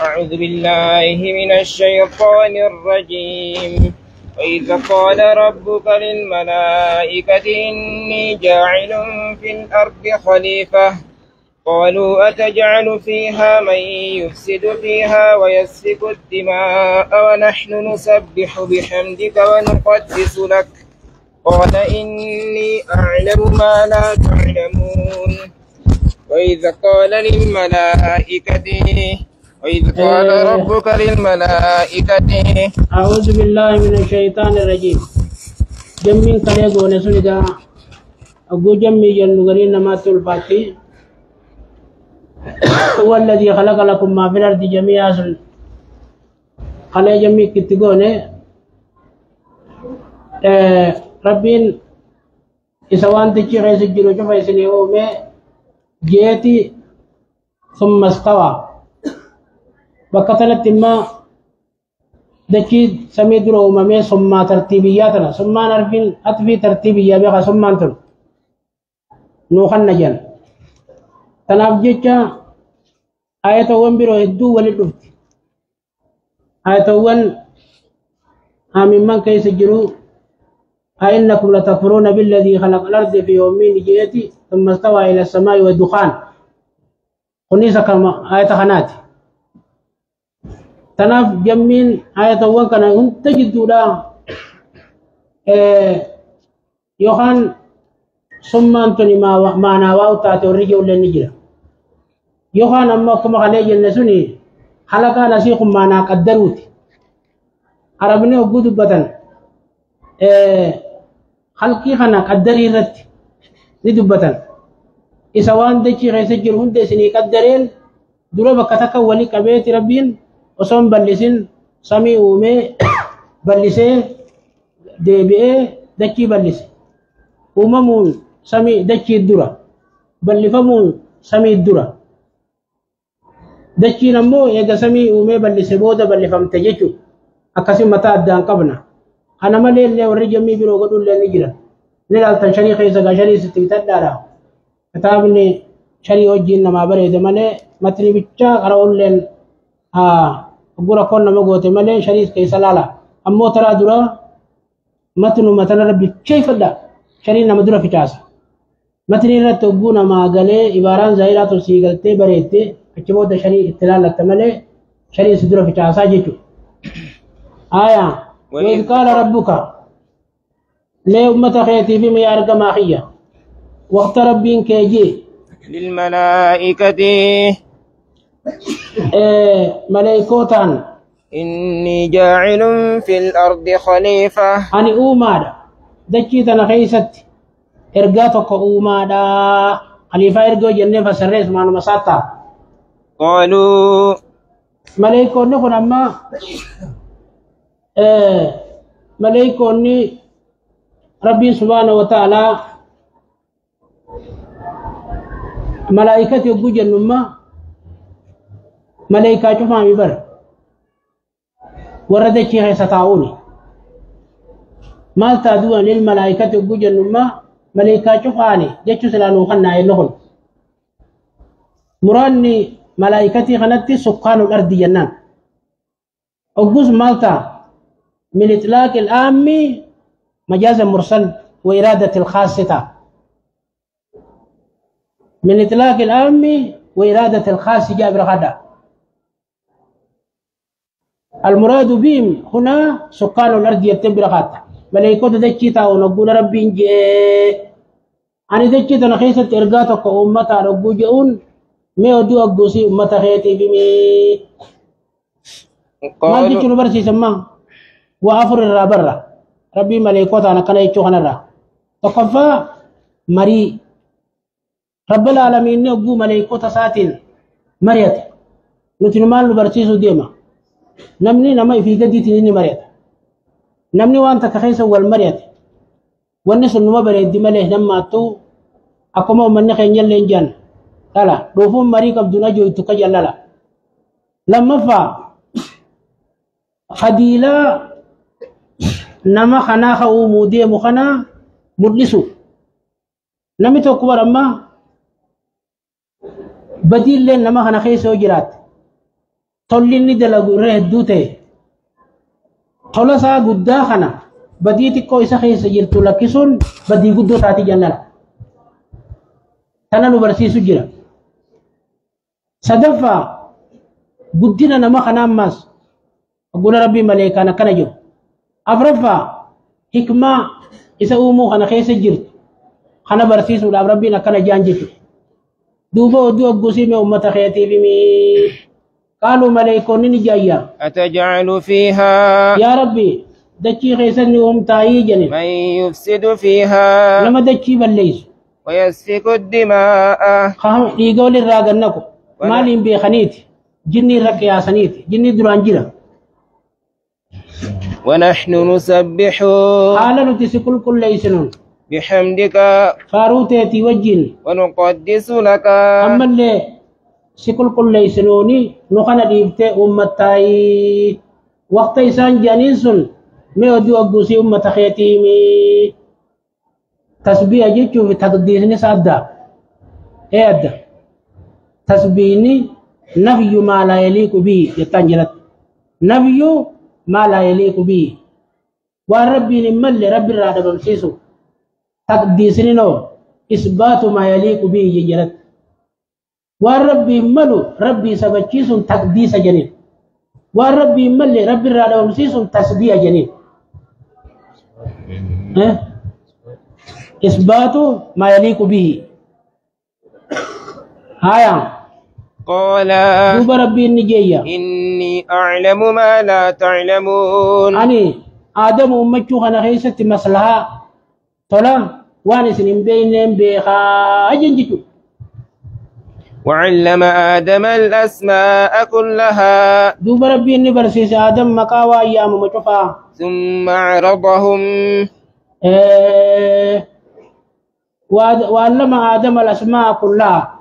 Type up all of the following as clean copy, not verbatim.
أعوذ بالله من الشيطان الرجيم. وإذ قال ربك للملائكة إني جاعل في الأرض خليفة قالوا أتجعل فيها من يفسد فيها ويسفك الدماء ونحن نسبح بحمدك ونقدس لك قال إني أعلم ما لا تعلمون. وإذ قال ربك للملائكة أعوذ بالله من الشيطان الرجيم. جمين كليغو نسونيدا أبو جمي جنغرين نمات الفاتي هو الذي خلق لكم ما في الأرض جميعا خلق جمي كتغوني ربين إسوان تجي غيس الجلو شفا يسنيهو جيتي ثم استوى بكتلت ما دكي سمي درو ممي ثم ترتيبياتنا ثم نرفين أتفي ترتيبية بها ثم أنتم نوخن نجل تنافجيك آية وانبرو هدو ولدفت آية وان آمين من كيس جرو أئنكم لتكفرون بالذي خلق الأرض في يومين جيتي ثم استوى إلى السماء والدخان خنيسة كما آية خنات تناف جمين آية وان كان تجدوا لا يوخان ثم أنتني ما نواو تاتي ورجع ولا نجرا يوخان أما كما خليج النسوني خلقا نسيكم ما نقدروت عربني وجود بدن خلقي خنا قدري رت ندبتن إسوان دشي غيث جرهن دسني قدرين دولة بكتك ولي كبيت ربين وصم بلسين سمي أومي بلسي دبئ دشي بلسي أممون سمي دشي الدرة بلفمون سمي الدرة دشي نمو يجا سمي أومي بلسي بودا بلفم تجيشو أكاسي متى أدان قبنا أنا ما لين ورجمي بروق دول لين يجرا نلال تنشري خيسة كشري ستبتد دارا كتابني شري وجين ما بريد ماله متني بيتشا كراول لين أقول أكون نما قوتي ماله شري كيسة لالا أمو ترى درا متنو مثلا ربي كيف دا شري نما درا في تاس متني رتوبونا ما قاله إباران زايرات وسيقلتي بريتي أكيبو دا شري اتلال لتماله شري سدرا في تاسا جيتو وإذ قال ربك لأمة خيتي في ميارك ماخية وقت ربين كيجي للملائكة ملائكوتان إني جاعل في الأرض خليفة أني أومادا دكيتنا خيست إرقاتك أومادا خليفة إرقو جنة فسرس معنى مساطة قالوا ملائكون نكون أما ملائكوني ربي سبحانه وتعالى ملائكة يقول جنما ملائكة شفامي بر ورد الشيخ ستعوني ما تدوى للملائكة يقول جنما ملائكة شفاني جيش سلانو خنا يلهن مراني ملائكتي خنتي سكان الأرض جنان أقوز مالتا من إطلاق العام مجاز مرسل وإرادة الخاصة من إطلاق العام وإرادة الخاص جابر غدا المراد بهم هنا سكان الأرض يتبر غدا ملائكة دكيتا ونقول ربي انجي أنا دكيتا نخيصة إرقاتك أمتا نقول جئون ما يدو أقوسي أمتا خيتي بمي ما دكي نبرسي سماه وافر الرابرة ربي ملائكة أنا كنا يتوهنا را تقفى مري رب العالمين نبو ملائكة ساتين مريت نتنمان لبرسيسو ديما نمني نما في قدي تنيني مريت نمني وانت كخيس والمريت والناس النما بريد دي مليه نما تو أكما من خين يلين جان لا روفون مري كبدنا جو يتكجل لا لما فا خديلا nama kanaa ka'uu deemu kana mul'isu. Namni tokko barammaa badiillee nama kana keessa yoo jiraate tolli inni dalagu irra hedduu ta'e tola isaa guddaa kana badii xiqqoo isa keessa jirtu lakkisuun badii guddoo taati jannala. Tana nu barsiisu jira. Sadaffaa guddina nama kana ammas guna rabbii maleekaan akkana jiru. Afraffaa hikmaa isa uumuu kana keessa jirtu kana barsiisuudhaaf rabbiin akkana jaan jechuudha. Duuba oduu oggusiime ummata keetiifimi qaaluu maleekoonni ni jaayyaa. أتجعل فيها Yaa Rabbi dachii keessatti uumtaayii jenne من يفسد فيها nama dachii balleessu ويسفك الدماء dhiiga walirraa gannaku maaliin beekaniiti jinni irra qiyaasaniiti jinni duraan jira. ونحن نسبح Haala nuti si qulqulleessinuun بحمدك faaruu teetii wajjin ونقدس لك ammallee si qulqulleessinuuni nu kana dhiiftee uummattaayii waqta isaan jedhaniin sun mee oduu oggusii uummata keetiimi tasbiha jechuuf taqdiisni isa addaa adda tasbiihni nafyu maa laa yaliiqu bihi jettaan jedhatti nafyu maa laa yaliiqu bihi waan rabbiin hin malle rabbi irraa dhabamsiisu taqdiisni noo isbaatu maa yaliiqu bihi jedhatti waan rabbiin malu rabbii sabachiisuun taqdiisa jeniin waan rabbiin malle rabbi irraa dhabamsiisuun tasbiha jeniin isbaatu maa yaliiqu bihi haya قال duuba rabbiin ni jeeyya إني أعلم ما لا تعلمون ani aadamu ummachuu kana keessatti maslahaa tola waan isin hin beeyneen beekaa jenjichu وعلم آدم الأسماء كلها duuba rabbiin ni barsiise aadam maqaa waa yaamuma cufaa ثم عرضهم وعلم آدم الأسماء كلها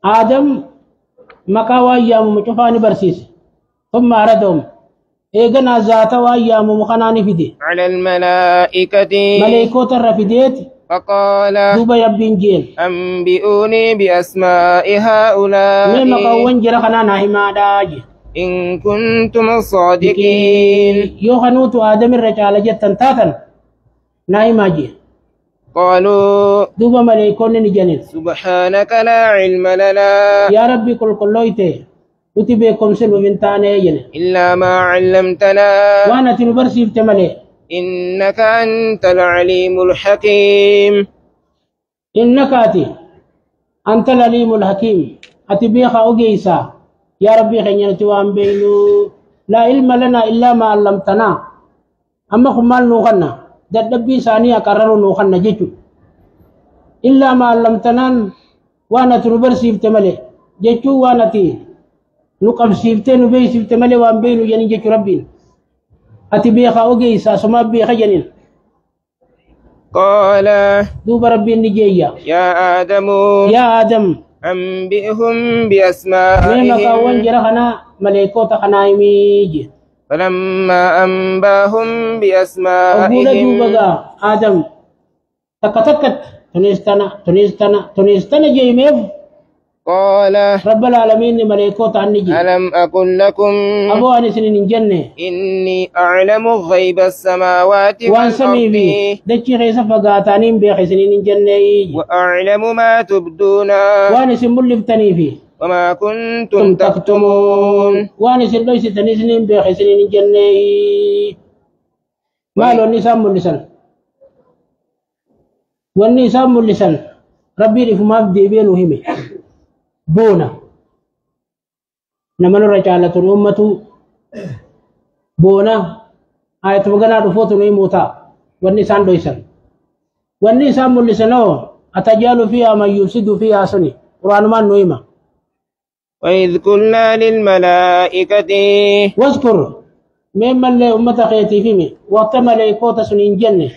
آدم مكا وأيام مشفاني برسيس ثم أردهم إيغنا ذات وأيام مخناني فدي على الملائكة ملائكة الرفديت فقال دوبا يبين جيل أنبئوني بأسماء من هؤلاء مكا وانجر خنانا هما داجي إن كنتم صادقين يوخنوت آدم الرجال جتا تاتا نايما جي قالوا دوبا ملائكة نجنين سبحانك لا علم لنا يا ربي كل كلويته وتبيكم سلو من تاني إلا ما علمتنا وانا تنبرسي بتملي إنك أنت العليم الحكيم إنك أنت العليم الحكيم أتبيخ أوجيسا يا ربي خيّن توام بينو لا علم لنا إلا ما علمتنا أما خمال نوخنا دبي ثانية قرروا نوخنا جيتو إلا ما علمتنا وانا تنبر سيفت ملي جيتو وانا تي نقف سيفتين وبي سيفت ملي وان بينو يعني جيتو ربي أتبيخ أوجيسا سما بيخ جنين قال دوب ربي نجيا يا آدم يا آدم أنبئهم ميما بأسمائهم كاوان جرخنا ملائكوتا خنايميجي فلما أنباهم أقول بأسمائهم دوبا آدم تكتكت تنستنا جيميف قال رب العالمين ملائكوتا عنجي ألم أقل لكم أبو أنسنين جنة إني أعلم غيب السماوات وان سمي في والأرض دجي خيسا فقاتانين بيخسنين جنة وأعلم ما تبدون وان سنبول لفتني في وما كنتم تكتمون وان سنبول ستنسنين بيخسنين جنة مالو النساء ملسان والنساء ملسان ربي رفما في ديبين وهمي بونا نمن رجالة الأمة بونا آية مغنى رفوت نيموتا والنسان دويسان والنسان ملسانو أتجال فيها من يفسد فيها سني قرآن ما نويمة وإذ قلنا للملائكة واذكر ممن اللي أمة خيتي فيمي وقت ملائكوتا سنين جنة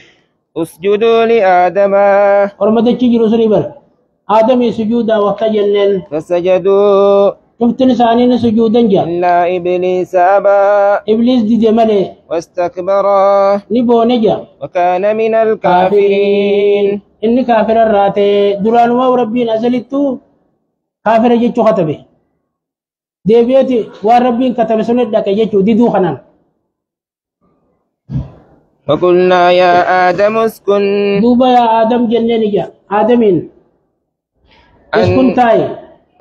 اسجدوا لآدم ورمضة تجيرو سني بر آدمي سجودا وقت جنن فسجدوا شفت لسانين سجودا جا إلا إبليس أبى إبليس دي جمالي واستكبر نبو نجا وكان من الكافرين. إني كافر الراتي دران وربين أزلتو كافر جيتشو خطبه ديبيتي وربين كتب سنة دك جيتشو دي دو خنان. وقلنا يا آدم اسكن دوبا يا آدم جنة نجا آدمين اسكن تاي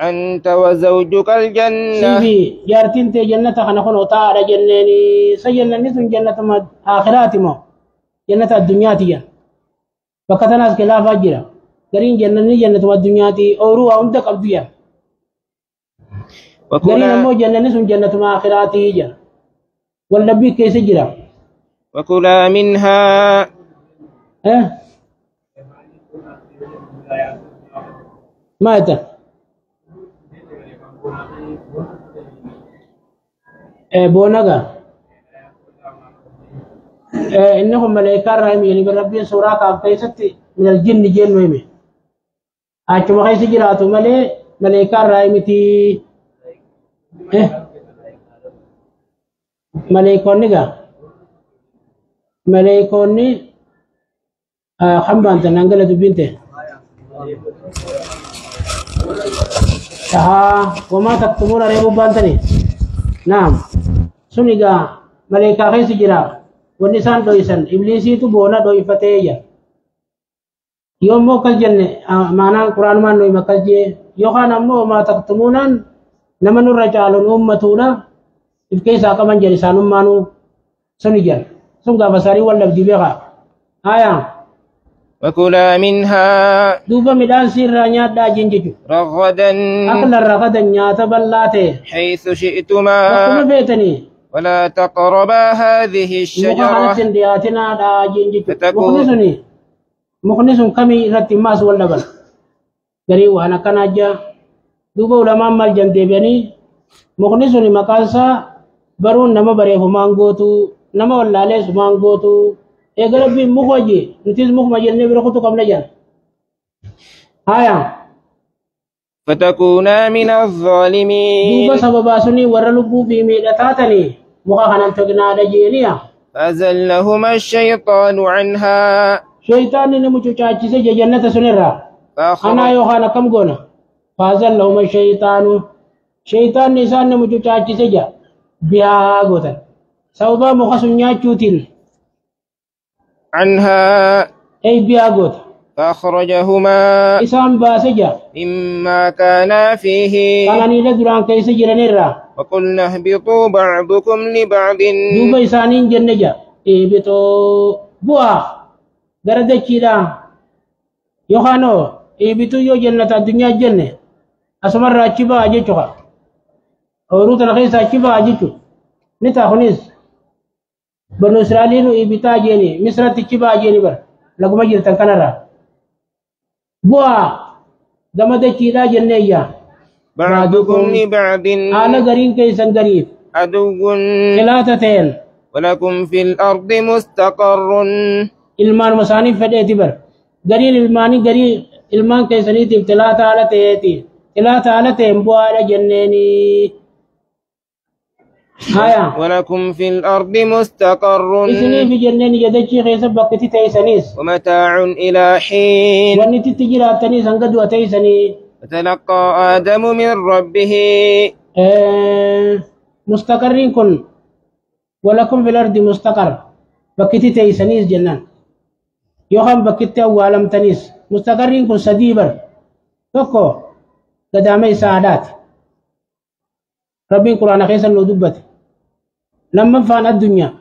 أنت وزوجك الجنة. سيبي جارتين تي جنة خنخون وطاعة جنة سجنة نسون جنة ما آخرات مو جنة الدنيا تيجا فكتناس كلا فاجرة قرين جنة والدنيا تي أورو عندك أبديا قرين مو جنة نسون جنة ما آخرات تيجا والنبي كيس جرا. وكلا منها ما يتا بونغا إنهم ملائكة رحمة يعني بربي سورة كافتي من الجن جن ويمي أشوف هاي سجلاتو ملائكة رحمة تي ملائكوني خمبان تنانجل دبينته وما تكتمون ريبو بانتني. نعم سنيغا ملائكة خيس جرا والنسان دويسن إبليسي تو بونا دوي فتيجا يوم مو كالجنة معنا القرآن ما نوي مكالجي يوخانا مو ما تكتمونان نمن الرجال أمتونا إفكيسا كمان جرسان مانو سنيجا سنغا بساري ولا بديبها آية. وكلا منها دوبا ميدان سيرانيا دا جنججو رغدا أكل الرغدا نياتا بلاته حيث شئتما وكما بيتني ولا تقربا هذه الشجرة مخانة دياتنا دا جنججو مخنسون كمي رتماس ولا بل غري وانا كناجا دوبا علماء مال جنتي بني مخنسون مقالسا برون نما بريه مانغوتو نما ولا ليس مانغوتو اغربي مخوجي نتيز مخ مجنن برخصو كم نجان فتكونا من الظالمين. دوبا سببا سني ورلبو في ميدتاتني مخانا تغنا دجينيا فأزلهما الشيطان عنها شيطان نمچو چاچي سي جنة سنرا انا يوخانا كم غونا فأزلهما شيطان نسان نمچو چاچي سي جا بيا غوتن سببا مخسنيا چوتين عنها أي بياغوت فأخرجهما إسام باسجا مما كانا فيه كانني لدران كيس جرنيرا وقلنا اهبطوا بعضكم لبعض دوبا إسانين جنجا إبتو بوا غرد كيدا يوخانو إبتو يو جنة الدنيا جنة أسمر راكبا أجيتوها أوروت الخيس أجيبا أجيتو نتا خنيس بنو إسرائيل إبتا جيني مصر تكيبا جيني بر لقما جرتن كنرا بوا دمد كيدا جنيا بعضكم لبعض على غرين كيسن غريب عدو ثلاثتين ولكم في الأرض مستقر ilmaan masaanii fedheeti bar gariin ilmaanii garii ilmaan keessaniitiif xilaata haala ta'eeti xilaata haala ta'een bu'aadha jenneeni haya ولكم في الأرض مستقر isinii fi jenneen jadachii keessa bakkiti teeysaniis ومتاع إلى حين wanni itti jiraatanii sanga du'a teeysanii فتلقى آدم من ربه mustaqarriin kun ولكم في الأرض مستقر bakkiti teeysaniis jennaan yookaan bakkitti awwaalamtaniis mustaqarriin kun sadii bar tokko gadaama isaadhaati rabbiin quraana keessa nuu dubbate lammaffaan addunyaa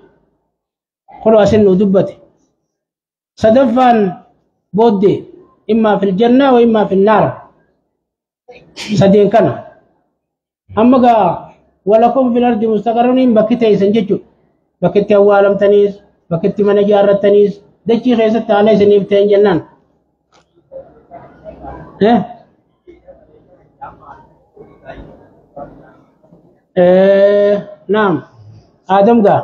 qoloo asin nuu dubbate sadaffaan booddee immaa fil jannaa wa immaa fil naar sadeen kana amma gaa walakum fil ardi mustaqarrun bakki teeysan jechuudha bakkitti awwaalamtaniis bakkitti mana ijaarrattaniis dachii keessatti haala isiniif ta'en jennaan naam Adam gaa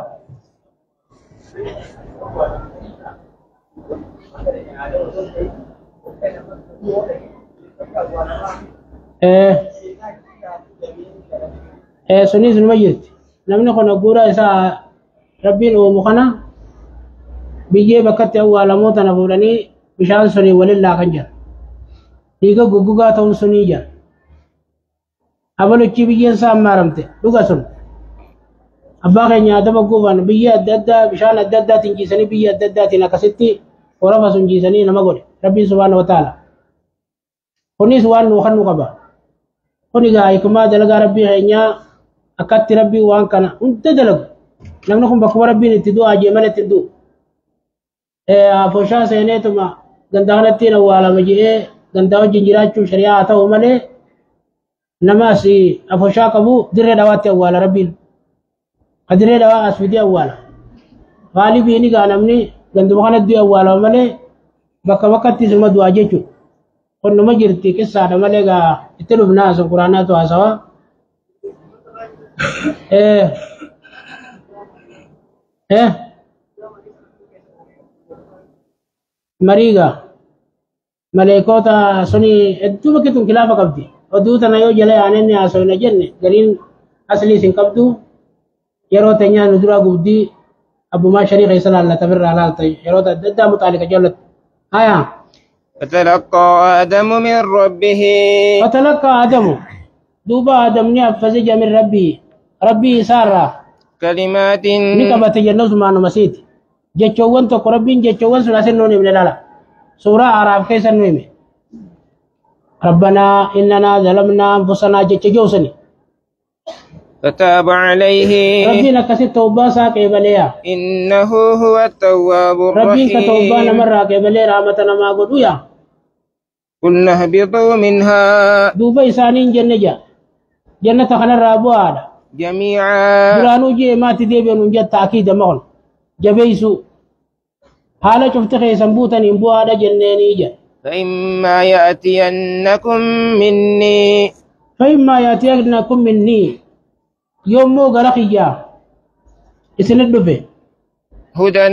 سنيس المجد نمني خنا قورا إسا ربين ومخنا بيجي بكت أول موت نفورني بشان سني ولله خنجر ديكا غوغا تون سني جا أبلو تشي بيجي سام مارمته دوغا سن أبا خنيا دبا غوفان بيجي أددا بشان أددا تنجي سني بيجي أددا تنكستي ورفا سنجي سني نمغول ربي سبحانه وتعالى خني سوان نوخن قبا خني غاي كما دلغا ربي خنيا أكت ربي وان كان أنت دلغ نمنكم بكبر ربي نتدو أجي ملت تدو فوشا سينيتما غندانتين ولا مجيء غنداو جنجراچو شريعه تو ملي نماسي افوشا كبو دري دوات ولا ربين قدري دوا اسودي اولا غالبيني غانمني غندو خنا دي اولا ملي بك وقت زما دو اجيچو كن ما جرتي قصه ده ملي غا اتلو بناس قرانات واسوا مريغا ملائكوتا سني ادو بكتون خلافه قبدي ودو تنايو جلي انني اسونا جن غرين اصلي سين قبدو يرو تنيا ندرا غبدي ابو ما شريخ يسال الله تبر على يرو ددا متعلق جلت آية فتلقى آدم من ربه فتلقى آدم دوبا آدم نفذ من ربي سارة كلمات نكبت جنوس ما نمسيت جچوون تو ربين جچوون سلاسن نوني من لالا سورة عرب كيس نويمه ربنا إننا ظلمنا أنفسنا جچجوسني فتاب عليه ربنا كسي توبة ساكبليا إنه هو التواب ربي الرحيم كتوبة نمر كبلي رحمتنا ما قدويا قلنا اهبطوا منها دوبا إسانين جنة خنا رابوا جميعا برانو جي ما تديبين ونجد تأكيد مغل جبيسو حالا شفت خيسان بوتن انبوا هذا جنيني جا فإما يأتينكم مني يوم مو غرقي جا اسندو في هدى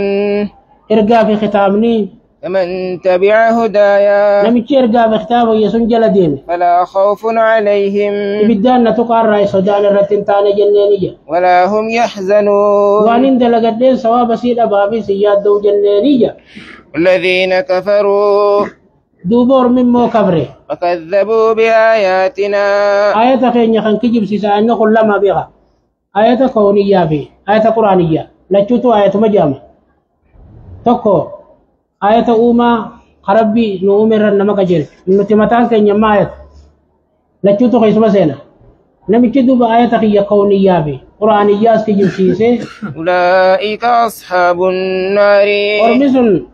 ارقا في ختامني فمن تبع هدايا نمشي ارقا في ختامه يسون جلدين فلا خوف عليهم بدان نتقار رئيس ودان الرتين تانا جنيني جا ولا هم يحزنون وانين دلقدين سواب سيد أبابي سياد دو جنيني جا الذين كفروا دوبور ممو كبري وكذبوا بآياتنا آية خينيا خان كجيب سيسان نقول لما بيغا آية كونية بي آية قرآنية لچوتو آية مجامع توكو آية أوما خربي نومر نمك جير نتمتان كينيا ما آية لچوتو خيس مسينا نمكي دوبا آية خيا كونية بي قرآنية سكجيب سيسي أولئك أصحاب النار ورمسل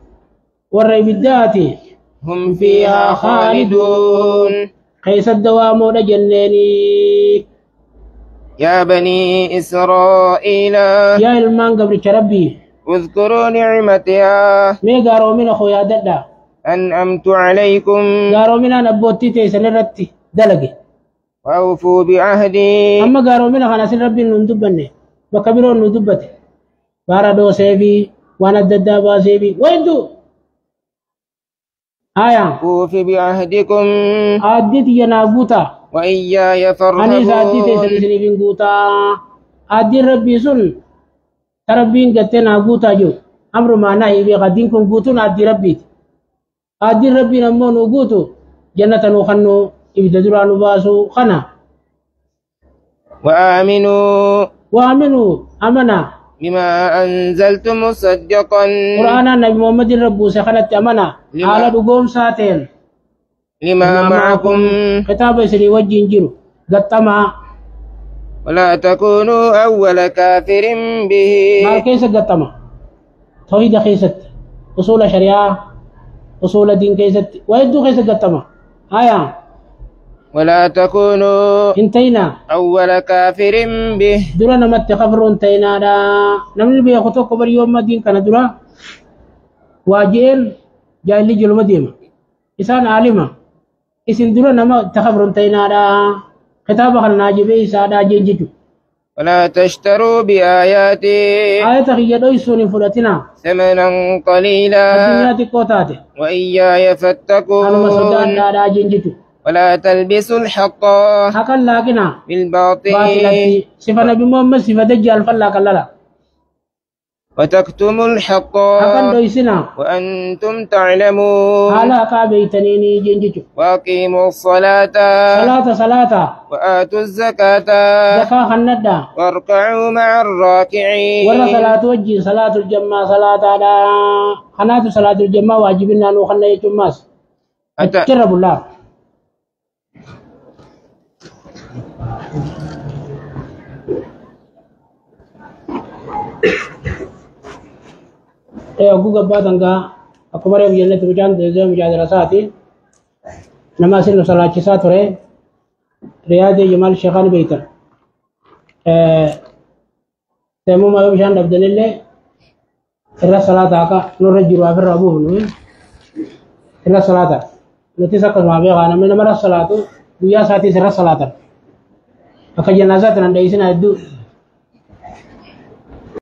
والريبداتي هم فيها خالدون خيس الدوام جنيني يا بني إسرائيل يا المان قبل ربي اذكروا نعمتها مي غارو من اخويا ددا أنعمت عليكم غارو من نبوتي تيسنرتي دلغي وأوفوا بعهدي اما غارو من خنا سن ربي ندبني بكبيرو ندبتي باردو سيبي وانا ددا باسيبي ويندو آية أوف بعهدكم عدت ينابوتا وإياي أني ذاتي فارهبون تسلسل بنقوتا عدي ربي سن تربين قتنا قوتا جو أمر ما نهي بغدينكم قوتون عدي ربي نمو نقوتو جنة نخنو إبتدرا نباسو خنا وآمنوا أمنا بما أنزلت مصدقا قرآن النبي محمد ربو سخنت أمنا على دقوم ساتين لما معكم كتاب سري وجين قطما ولا تكونوا أول كافر به مال كيس قطما توحيد كيست أصول شريعة أصول دين كيست ويدو كيس قطما آية ولا تكونوا انتينا أول كافر به درا نمت خبر انتينا دا نمني بيخطو كبر يوم مدين كان درا واجيل جايلي جلو مدينة إسان عالمة إسان درا نمت خبر انتينا دا خطاب خلنا جبه إسادا جنججو ولا تشتروا بآياتي آية خيادو يسوني فراتنا ثمنا قليلا الدنيا تقوتاتي وإياي أنا فاتقون مسودان دا جنججو ولا تلبسوا الحق حقا لكنا بالباطل باطلتي صفة نبي محمد صفة دجال فلا كلا وتكتموا الحق حقا دويسنا وأنتم تعلمون حالا كابيتنيني جنججو وأقيموا الصلاة صلاة وآتوا الزكاة زكاة خندا واركعوا مع الراكعين ورا صلاة وجي صلاة الجماعة صلاة على خنات صلاة الجماعة واجبنا نو خنا يجماس أجرب الله أقول قبض أنك أكبر يوم جنة بجان دزوم مجادلة ساتي نماز الصلاة ساتره رياض جمال الشيخان بيتا تيمم ما بجان دبدل الله إلا صلاة عكا نرجع وافر أبوه نوين إلا صلاة نتي سكر ما بيغانا من مرة الصلاة ويا ساتي سر الصلاة أكا جنازات ننديسنا الدو